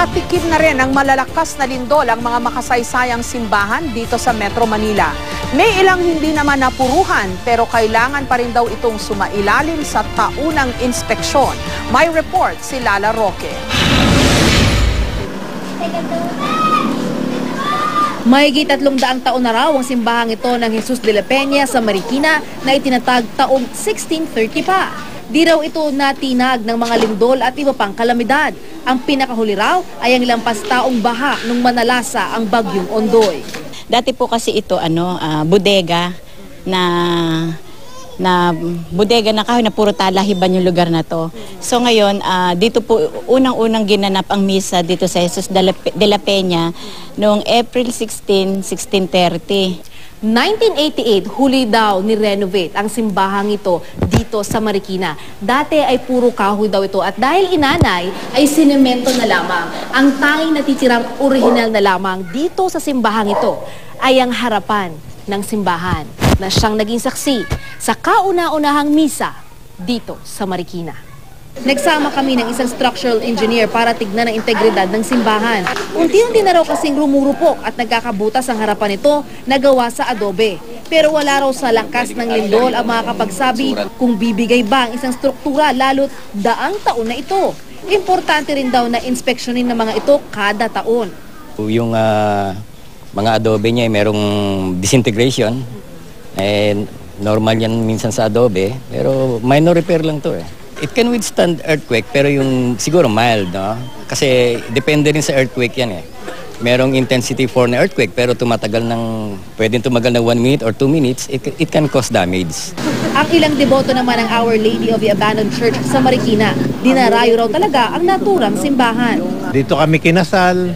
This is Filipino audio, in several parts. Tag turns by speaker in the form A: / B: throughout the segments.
A: Nakatikim na rin ng malalakas na lindol ang mga makasaysayang simbahan dito sa Metro Manila. May ilang hindi naman napuruhan pero kailangan pa rin daw itong sumailalim sa taunang inspeksyon. May report si Lala Roque.
B: Mahigit 300 taon na raw ang simbahang ito ng Jesus de la Peña sa Marikina na itinatag taong 1630 pa. Di raw ito natinag ng mga lindol at iba pang kalamidad. Ang pinakahuli raw ay ang lampas taong baha nung manalasa ang bagyong Ondoy.
C: Dati po kasi ito bodega na bodega na kahoy na puro talahiban yung lugar na to. So ngayon, dito po unang-unang ginanap ang misa dito sa Jesus de la Peña noong April 16, 1630.
B: 1988, huli daw ni-renovate ang simbahang ito dito sa Marikina. Dati ay puro kahoy daw ito at dahil inanay ay sinemento na lamang. Ang tanging natitirang orihinal na lamang dito sa simbahang ito ay ang harapan ng simbahan na siyang naging saksi sa kauna-unahang misa dito sa Marikina. Nagsama kami ng isang structural engineer para tignan ang integridad ng simbahan. Unti-unti na raw kasing rumurupok at nagkakabutas ang harapan nito na gawa sa adobe. Pero wala raw sa lakas ng lindol ang makakapagsabi kung bibigay ba ang isang struktura lalo't daang taon na ito. Importante rin daw na inspeksyonin ng mga ito kada taon.
D: Yung mga adobe niya ay merong disintegration. Normal yan minsan sa adobe, pero minor repair lang to eh. It can withstand earthquake pero yung siguro mild, no? Kasi depende rin sa earthquake yan eh. Merong intensity 4 na earthquake pero pwedeng tumagal ng 1 minute or 2 minutes, it can cause damage.
B: Ang ilang deboto naman ng Our Lady of the Abandoned Church sa Marikina, dinarayo raw talaga ang naturang simbahan.
E: Dito kami kinasal.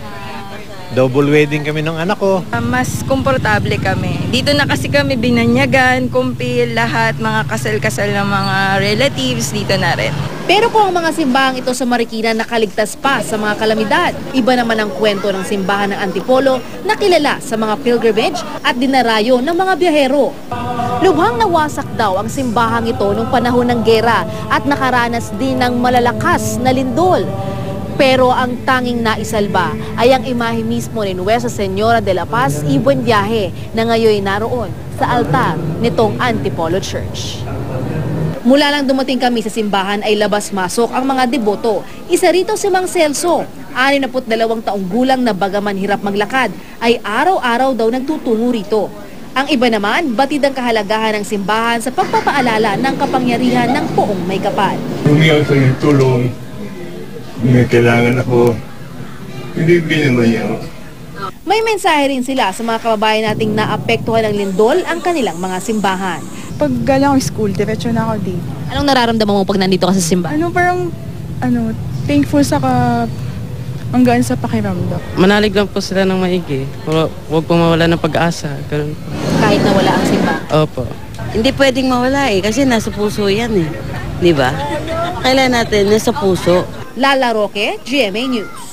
E: Double wedding kami ng anak ko.
F: Mas komportable kami. Dito na kasi kami binanyagan, kumpil, lahat, mga kasal-kasal ng mga relatives, dito na rin.
B: Pero kung ang mga simbahang ito sa Marikina nakaligtas pa sa mga kalamidad, iba naman ang kwento ng simbahan ng Antipolo na kilala sa mga pilgrimage at dinarayo ng mga biyahero. Lubhang nawasak daw ang simbahang ito nung panahon ng gera at nakaranas din ng malalakas na lindol. Pero ang tanging naisalba ay ang imahe mismo ni Nuestra Señora de la Paz y Buen Viaje na ngayon naroon sa altar nitong Antipolo Church. Mula lang dumating kami sa simbahan ay labas-masok ang mga deboto. Isa rito si Mang Celso, 62 taong gulang na bagaman hirap maglakad, ay araw-araw daw nagtutungo rito. Ang iba naman, batid ang kahalagahan ng simbahan sa pagpapaalala ng kapangyarihan ng Poong May Kapal.
G: Humingi ako ng tulong. May kailangan ako, hindi naman niya.
B: May mensahe rin sila sa mga kababayan nating naapektuhan ng lindol ang kanilang mga simbahan.
F: Pag galang school, diretso na ako dito.
B: Anong nararamdaman mo pag nandito ka sa simbahan?
F: Parang, thankful sa hanggang sa pakiramdam.
H: Manalig lang po sila ng maigi. Huwag po mawala ng pag-asa. Ganun po.
B: Kahit nawala ang simbahan?
H: Opo.
I: Hindi pwedeng mawala kasi nasa puso yan eh. Di ba? Kailan natin nasa puso.
B: Lala Roque, GMA News.